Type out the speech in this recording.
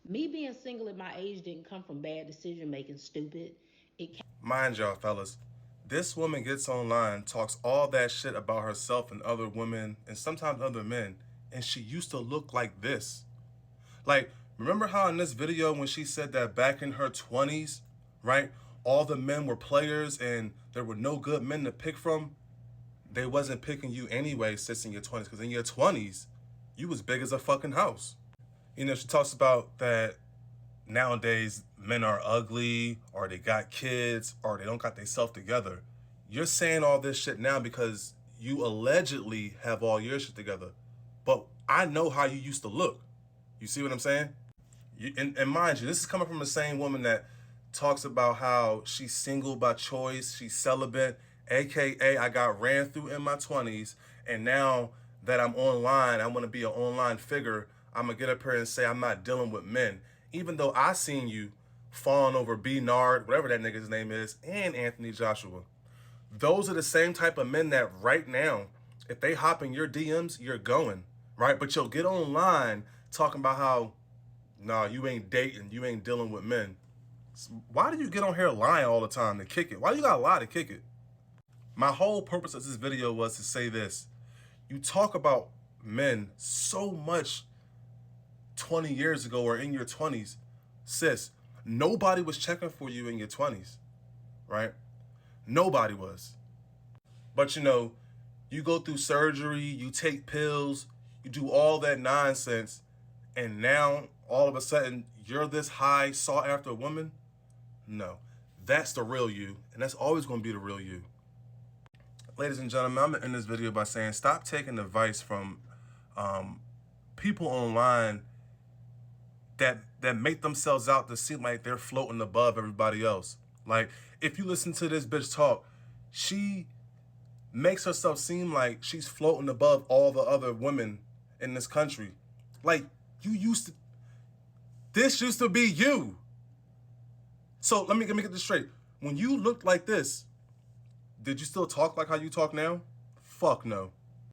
Me being single at my age didn't come from bad decision making, stupid. It Mind y'all, fellas, this woman gets online, talks all that shit about herself and other women and sometimes other men, and she used to look like this. Like, remember how in this video when she said that back in her 20s, right, all the men were players and there were no good men to pick from? They wasn't picking you anyway, sis, in your 20s, because in your 20s, you was big as a fucking house. You know, she talks about that nowadays men are ugly or they got kids or they don't got themselves together. You're saying all this shit now because you allegedly have all your shit together. But I know how you used to look. You see what I'm saying? And mind you, this is coming from the same woman that talks about how she's single by choice, she's celibate, aka I got ran through in my 20s, and now that I'm online, I want to be an online figure. I'm gonna get up here and say I'm not dealing with men, even though I seen you falling over B Nard, whatever that nigga's name is, and Anthony Joshua. Those are the same type of men that right now, if they hop in your DMs, you're going, right? But you'll get online talking about how, nah, you ain't dating, you ain't dealing with men. Why do you get on here lying all the time to kick it? Why you gotta lie to kick it? My whole purpose of this video was to say this. You talk about men so much 20 years ago or in your 20s. Sis, nobody was checking for you in your 20s, right? Nobody was. But you know, you go through surgery, you take pills, you do all that nonsense, and now all of a sudden you're this high sought after woman? No. That's the real you, and that's always going to be the real you. Ladies and gentlemen, I'm going to end this video by saying stop taking advice from people online that make themselves out to seem like they're floating above everybody else. Like, if you listen to this bitch talk, she makes herself seem like she's floating above all the other women in this country. Like, this used to be you. So let me get this straight. When you looked like this, did you still talk like how you talk now? Fuck no.